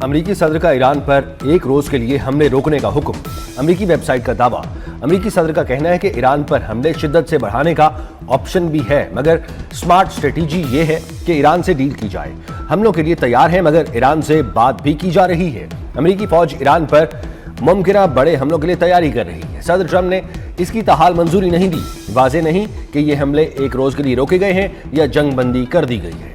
अमेरिकी सदर का ईरान पर एक रोज के लिए हमले रोकने का हुक्म। अमेरिकी वेबसाइट का दावा। अमेरिकी सदर का कहना है कि ईरान पर हमले शिद्दत से बढ़ाने का ऑप्शन भी है, मगर स्मार्ट स्ट्रेटेजी ये है कि ईरान से डील की जाए। हमलों के लिए तैयार है, मगर ईरान से बात भी की जा रही है। अमेरिकी फौज ईरान पर मुमकिन बड़े हमलों के लिए तैयारी कर रही है। सदर ट्रंप ने इसकी ताहाल मंजूरी नहीं दी। वाजे नहीं कि ये हमले एक रोज के लिए रोके गए हैं या जंग बंदी कर दी गई है।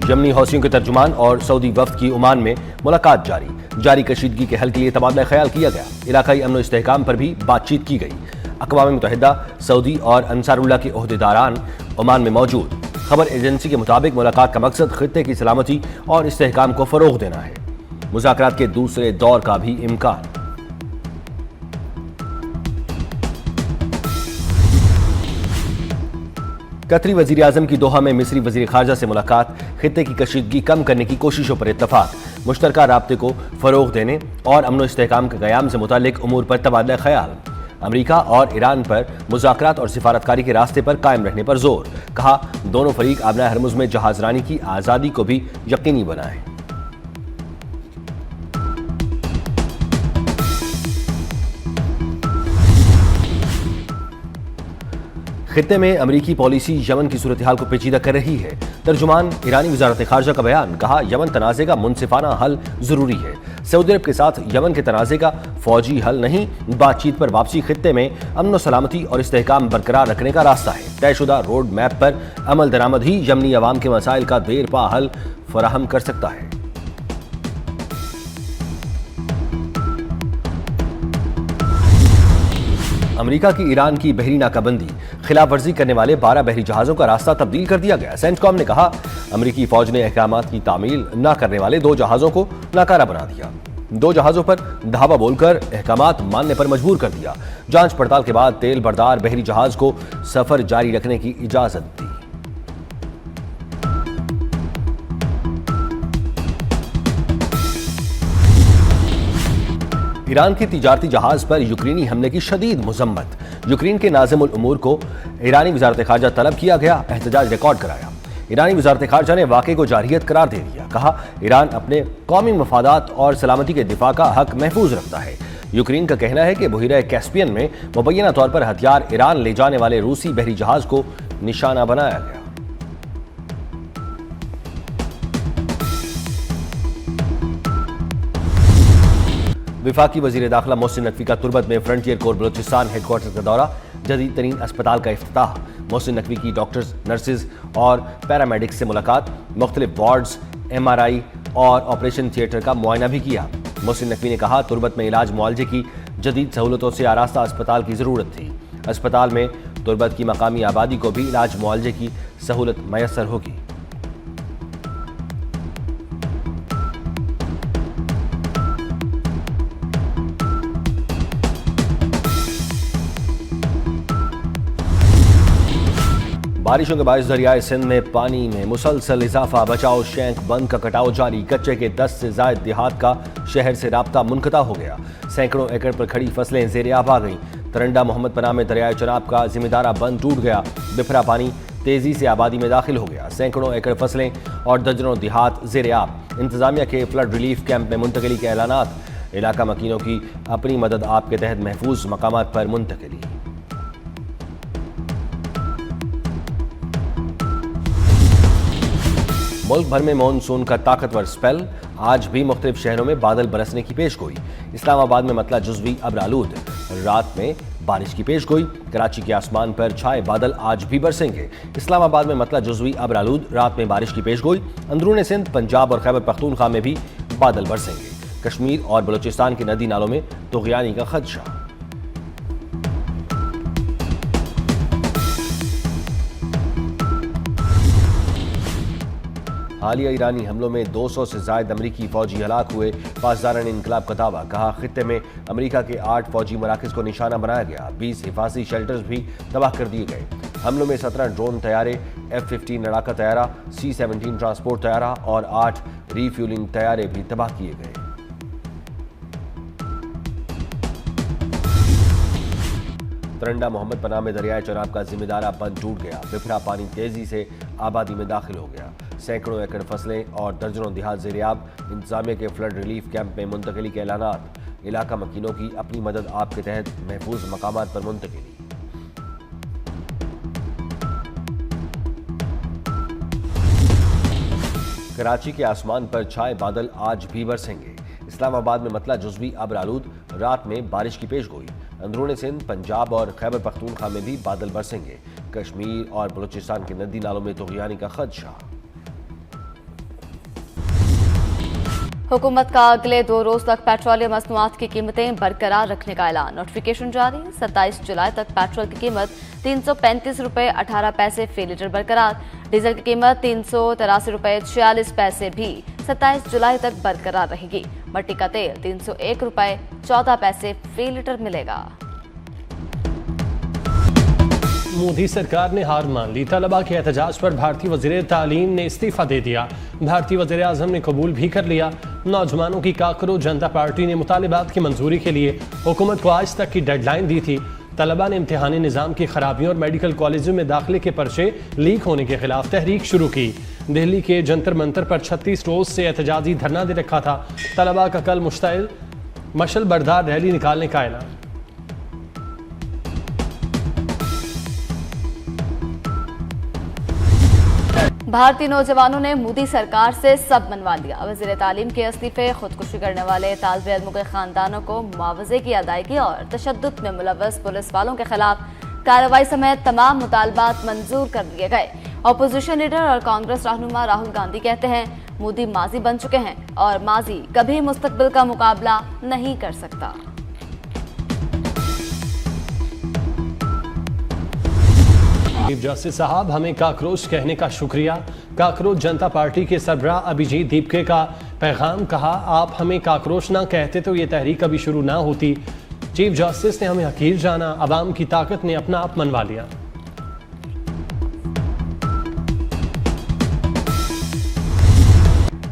यमनी हौसियों के तर्जुमान और सऊदी वफ्द की ओमान में मुलाकात जारी कशीदगी के हल के लिए तबादला ख्याल किया गया। इलाकाई अमन इस्तेहकाम पर भी बातचीत की गई। अक़वाम मुत्तहिदा, सऊदी और अंसारुल्लाह के ओहदेदारान ओमान में मौजूद। खबर एजेंसी के मुताबिक मुलाकात का मकसद खित्ते की सलामती और इस्तेहकाम को फरोग देना है। मुज़ाकरात के दूसरे दौर का भी इम्कान। कतरी वजीर आजम की दोहा में मिस्री वजीर खारजा से मुलाकात। खित्ते की कशीदगी कम करने की कोशिशों पर इत्तफाक। मुश्तरका राब्ते को फरोग देने और अमन इस्तेहकाम के क़याम से मुताल्लिक उमूर पर तबादला ख्याल। अमेरिका और ईरान पर मुज़ाकरात और सिफारतकारी के रास्ते पर कायम रहने पर जोर। कहा, दोनों फरीक आबना हरमुज़ में जहाजरानी की आज़ादी को भी यकीनी बनाएं। खित्ते में अमरीकी पॉलिसी यमन की सूरत हाल को पेचीदा कर रही है। तर्जुमान ईरानी वजारत खारजा का बयान। कहा, यमन तनाज़े का मुनसिफाना हल जरूरी है। सऊदी अरब के साथ यमन के तनाज़े का फौजी हल नहीं, बातचीत पर वापसी खित्ते में अमन व सलामती और इस्तेहकाम बरकरार रखने का रास्ता है। तयशुदा रोड मैप पर अमल दरामद ही यमनी अवाम के मसाइल का देर पा हल फराहम कर सकता है। अमेरिका की ईरान की बहरी नाकाबंदी। खिलाफ वर्जी करने वाले 12 बहरी जहाजों का रास्ता तब्दील कर दिया गया। सेंटकॉम ने कहा, अमेरिकी फौज ने अहकामात की तामील न करने वाले 2 जहाजों को नाकारा बना दिया। 2 जहाजों पर धावा बोलकर अहकामात मानने पर मजबूर कर दिया। जांच पड़ताल के बाद तेल बरदार बहरी जहाज को सफर जारी रखने की इजाजत दी। ईरान के तिजारती जहाज पर यूक्रेनी हमले की शदीद मुजम्मत। यूक्रेन के नाज़िमुल उमूर को ईरानी वजारत खारजा तलब किया गया। एहतजाज रिकॉर्ड कराया। ईरानी वजारत खारजा ने वाक़े को जारहियत करार दे दिया। कहा, ईरान अपने कौमी मफादात और सलामती के दिफा का हक महफूज रखता है। यूक्रेन का कहना है कि बहिरा कैस्पियन में मुबैना तौर पर हथियार ईरान ले जाने वाले रूसी बहरी जहाज को निशाना बनाया गया। विफाकी वजीर दाखिला मोहसिन नकवी का तुर्बत में फ्रंटियर कोर बलूचिस्तान हेडक्वार्टर का दौरा। जदीद तरीन अस्पताल का इफ्तिताह। मोहसिन नकवी की डॉक्टर्स, नर्सेज और पैरामेडिक्स से मुलाकात। मुख्तलिफ वार्ड्स, MRI और ऑपरेशन थिएटर का मुआयना भी किया। मोहसिन नकवी ने कहा, तुर्बत में इलाज मुआलजे की जदीद सहूलतों से आरास्ता अस्पताल की ज़रूरत थी। अस्पताल में तुर्बत की मकामी आबादी को भी इलाज मुआलजे की सहूलत मैसर होगी। बारिशों के बायस दरियाए सिंध में पानी में मुसलसल इजाफा। बचाओ शैंक बंद का कटाव जारी। कच्चे के 10 से ज्यादा देहात का शहर से राब्ता मुनक़ता हो गया। सैकड़ों एकड़ पर खड़ी फसलें ज़ेरे आब आ गईं। तरंडा मोहम्मद पनाह में दरियाए चनाब का जिम्मेदारा बंद टूट गया। बिफरा पानी तेजी से आबादी में दाखिल हो गया। सैकड़ों एकड़ फसलें और दर्जनों देहात ज़ेरे आब। इंतजामिया के फ्लड रिलीफ कैंप में मुंतकिली के ऐलानात। इलाका मकीनों की अपनी मदद आप के तहत महफूज मकामात पर मुंतकिली। मुल्क भर में मानसून का ताकतवर स्पेल। आज भी मुख्तलिफ शहरों में बादल बरसने की पेशगोई। इस्लामाबाद में मतला जुज़वी अब्रालूद। रात में बारिश की पेशगोई। कराची के आसमान पर छाए बादल आज भी बरसेंगे। इस्लामाबाद में मतला जुज़वी अब्रालूद। रात में बारिश की पेशगोई। अंदरून सिंध, पंजाब और खैबर पख्तूनख्वा में भी बादल बरसेंगे। कश्मीर और बलूचिस्तान के नदी नालों में तुग़यानी का खदशा। हालिया ईरानी हमलों में 200 से ज्यादा अमरीकी फौजी हलाक हुए। पासदारान इनकलाब का दावा। कहा, खित्ते में अमरीका के 8 फौजी मराकज़ को निशाना बनाया गया। 20 हिफाजी शेल्टर्स भी तबाह कर दिए गए। हमलों में 17 ड्रोन तैयारे, F-15 लड़ाका तैयारा, C-17 ट्रांसपोर्ट तैयारा और 8 रीफ्यूलिंग तैयारे भी तबाह किए गए। तरंडा मोहम्मद पनाह में दरियाए चनाब का जिम्मेदारा बंद टूट गया। बिफरा पानी तेजी से आबादी में दाखिल हो गया। सैकड़ों एकड़ फसलें और दर्जनों देहात ज़ेर-ए-आब। इंतजामिया के फ्लड रिलीफ कैंप में मुंतकिली के ऐलानात। इलाका मकीनों की अपनी मदद आप के तहत महफूज मकामात पर मुंतकिली। कराची के आसमान पर छाए बादल आज भी बरसेंगे। इस्लामाबाद में मतला जुज़वी अब्र आलूद, रात में बारिश की पेशगोई। अंदरूनी सिंध, पंजाब और खैबर पख्तूनख्वा में भी बादल बरसेंगे। कश्मीर और बलूचिस्तान के नदी नालों में तूग़यानी का खदशा। हुकूमत का अगले 2 रोज तक पेट्रोलियम मसनूआत की कीमतें बरकरार रखने का ऐलान। नोटिफिकेशन जारी। 27 जुलाई तक पेट्रोल की कीमत 335 रुपये 18 पैसे फी लीटर बरकरार। डीजल की कीमत 383 रुपये 46 पैसे भी 27 जुलाई तक बरकरार रहेगी। मट्टी का तेल 301 रुपये 14 पैसे फी लीटर मिलेगा। मोदी सरकार ने हार मान ली। तलबा के एहतजाज पर भारतीय वज़ीर तालीम ने इस्तीफा दे दिया। भारतीय वज़ीर आज़म ने कबूल भी कर लिया। नौजवानों की काकरो जनता पार्टी ने मुतालिबात की मंजूरी के लिए हुकूमत को आज तक की डेडलाइन दी थी। तलबा ने इम्तिहानी निज़ाम की खराबियों और मेडिकल कॉलेजों में दाखिले के पर्चे लीक होने के खिलाफ तहरीक शुरू की। दिल्ली के जंतर मंतर पर 36 रोज से एहतजाजी धरना दे रखा था। तलबा का कल मुश्तइल मशल बरदार रैली निकालने का ऐलान। भारतीय नौजवानों ने मोदी सरकार से सब मनवा लिया। वज़ीर तालीम के इस्तीफे, खुदकुशी करने वाले तालिब इल्मों के खानदानों को मुआवजे की अदायगी और तशद्दुद में मुलव्वस पुलिस वालों के खिलाफ कार्रवाई समेत तमाम मुतालबात मंजूर कर लिए गए। अपोजिशन लीडर और कांग्रेस रहनुमा राहुल गांधी कहते हैं मोदी माजी बन चुके हैं और माजी कभी मुस्तकबिल का मुकाबला नहीं कर सकता। चीफ जस्टिस साहब, हमें काकरोच कहने का शुक्रिया। काकरोच जनता पार्टी के सरबराह अभिजीत दीपके का पैगाम। कहा, आप हमें काकरोच ना कहते तो ये तहरीक कभी शुरू ना होती। चीफ जस्टिस ने हमें हकीर जाना, अवाम की ताकत ने अपना आप मनवा लिया।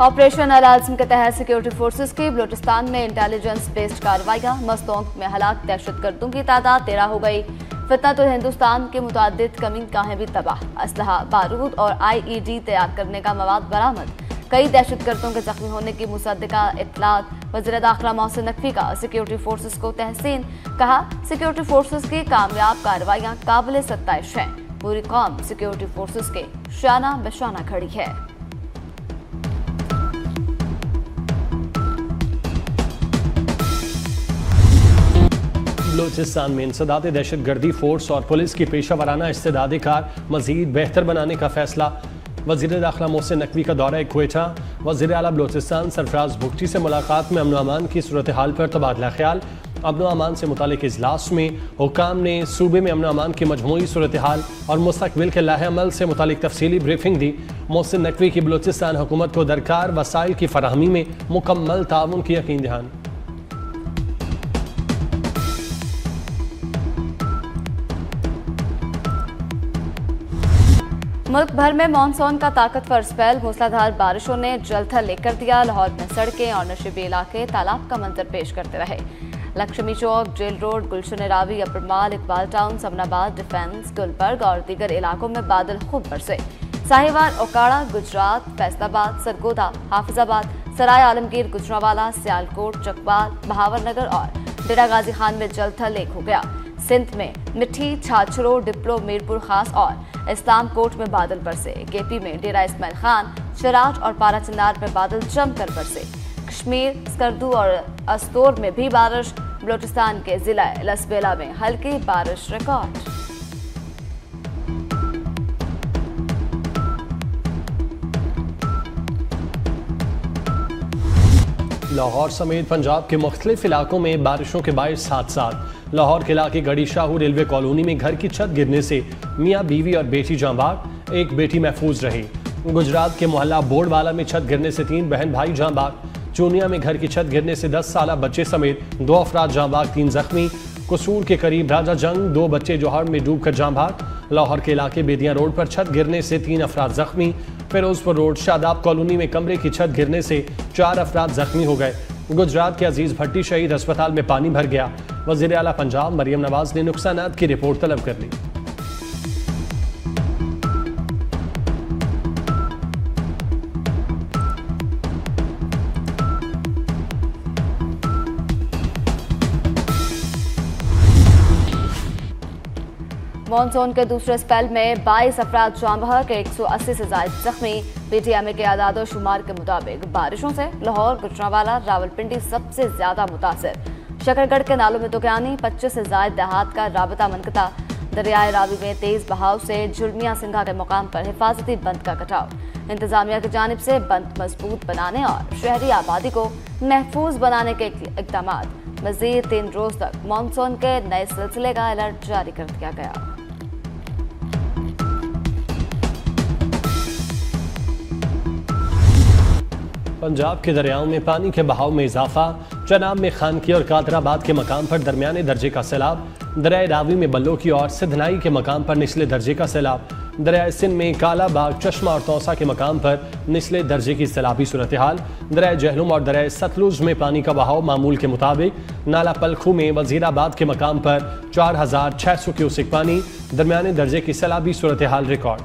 ऑपरेशन अल-आज़म के तहत सिक्योरिटी फोर्सेस की बलूचिस्तान में इंटेलिजेंस बेस्ड कार्रवाइयां। मस्तोंग में हलाक दहशतगर्दों की तादाद 13 हो गई। फितनतुल हिंदुस्तान के मुतादिद कमीनगाहें भी तबाह। असलहा, बारूद और IED तैयार करने का मवाद बरामद। कई दहशतगर्दों के जख्मी होने की मुसद्दिका इत्तलात। वज़ीर दाखिला मोहसिन नकवी का सिक्योरिटी फोर्सेस को तहसीन। कहा, सिक्योरिटी फोर्सेस की कामयाब कार्रवाइयां काबिल सत्ताइश हैं। पूरी कौम सिक्योरिटी फोर्सेस के शाना बशाना खड़ी है। बलूचिस्तान में इंसदाद दहशतगर्दी फोर्स और पुलिस की पेशा वराना इस्तेदाद कार मजीद बेहतर बनाने का फैसला। वज़ीर दाखिला मोहसिन नकवी का दौरा क्वेटा। वज़ीर आला बलूचिस्तान सरफराज भुगटी से मुलाकात में अमन अमान की सूरत हाल पर तबादला ख्याल। अमन अमान से मुतालिक इजलास में हुकाम ने सूबे में अमन अमान की मजमूई सूरत हाल और मुस्तकबिल के लाहे अमल से मुतालिक तफसीली ब्रीफिंग दी। मोहसिन नकवी की बलूचिस्तान हुकूमत को दरकार वसाइल की फराहमी में मुकम्मल ताउन की यकीन दहानी। मुल्क भर में मानसून का ताकतवर स्पेल। मूसलाधार बारिशों ने जलथल लेकर दिया। लाहौर में सड़कें और नशीबी इलाके तालाब का मंजर पेश करते रहे। लक्ष्मी चौक, जेल रोड, गुलशन रावी, अपर माल, इकबाल टाउन, समनाबाद, डिफेंस, गुलबर्ग और दीगर इलाकों में बादल खूब बरसे। साहिवाल, ओकाड़ा, गुजरात, फैसलाबाद, सरगोदा, हाफिजाबाद, सराय आलमगीर, गुजरावाला, सियालकोट, चकवाल, बहावरनगर और डेरा गाजी खान में जलथल एक हो गया। सिंध में मिठी, छाछरो, डिप्लो, मीरपुर खास और इस्लाम कोट में बादल बरसे। केपी में डेरा इस्माइल खान, शराट और पारा चिनार में बादल जमकर बरसे। कश्मीर, स्कर्दू और अस्तोर में भी बारिश। बलूचिस्तान के जिला लसबेला में हल्की बारिश रिकॉर्ड। लाहौर समेत पंजाब के मुख्तलिफ इलाकों में बारिशों के बायस हादसात। लाहौर के इलाके गढ़ी शाहू रेलवे कॉलोनी में घर की छत गिरने से मियाँ बीवी और बेटी जाँ बाग, एक बेटी महफूज रही। गुजरात के मोहल्ला बोर्डवाला में छत गिरने से 3 बहन भाई जाँ बाग। चूनिया में घर की छत गिरने से 10 साला बच्चे समेत 2 अफराद जाँ बाग, 3 जख्मी। कसूर के करीब राजा जंग 2 बच्चे जोहर में डूबकर जाँ बाग। लाहौर के इलाके बेदियाँ रोड पर छत गिरने से 3 अफराद जख्मी। फिरोजपुर रोड शादाब कॉलोनी में कमरे की छत गिरने से 4 अफराद जख्मी हो गए। गुजरात के अजीज भट्टी शहीद अस्पताल में पानी भर गया। वज़ीर आला पंजाब मरियम नवाज ने नुकसानात की रिपोर्ट तलब कर ली। मॉनसून के दूसरे स्पेल में 22 अफराद जाँ बहक, 180 से ज्यादा जख्मी। पीटीएमए के आदाद शुमार के मुताबिक बारिशों से लाहौर, गुजरांवाला, रावलपिंडी सबसे ज्यादा मुतासर। शकरगढ़ के नालों में दुकानी, 25 से ज्यादा देहात का राबता मुनक़ता। दरियाए रावी में तेज बहाव से झुलमिया सिंघा के मुकाम पर हिफाजती बंद का कटाव। इंतजामिया की जानिब से बंद मजबूत बनाने और शहरी आबादी को महफूज बनाने के इक़दाम। मज़ीद 3 रोज तक मानसून के नए सिलसिले का अलर्ट जारी कर दिया गया। पंजाब के दरियाओं में पानी के बहाव में इजाफा। चनाब में खानकी और कादराबाद के मकाम पर दरमियाने दर्जे का सैलाब। दरियाए रावी में बल्लो की और सिधनाई के मकाम पर निचले दर्जे का सैलाब। दरियाए सिंध में कालाबाग, चश्मा और तौसा के मकाम पर निचले दर्जे की सैलाबी सूरत हाल। दरियाए जहलुम और दरियाए सतलुज में पानी का बहाव मामूल के मुताबिक। नाला पलखू में वजीराबाद के मकाम पर 4600 क्यूसेक पानी। दरमियाने दर्जे की सैलाबी सूरत हाल रिकॉर्ड।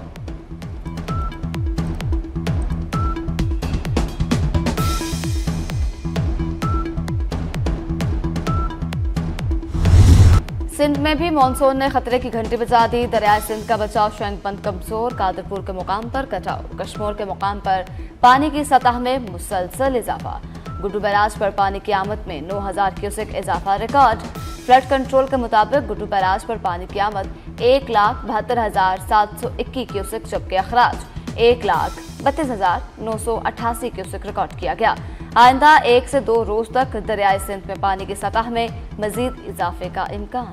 सिंध में भी मानसून ने खतरे की घंटी बजा दी। दरियाए सिंध का बचाव शैंक बंद कमजोर। कादरपुर के मुकाम पर कटाव। कश्मीर के मुकाम पर पानी की सतह में मुसलसल इजाफा। गुड्डू बैराज पर पानी की आमद में 9000 क्यूसेक इजाफा रिकॉर्ड। फ्लड कंट्रोल के मुताबिक गुड्डू बैराज पर पानी की आमद 1,72,721 क्यूसेक, जबकि अखराज 1,32,988 क्यूसेक रिकॉर्ड किया गया। आइंदा 1 से 2 रोज तक दरियाए सिंध में पानी की सतह में मजीद इजाफे का इम्कान।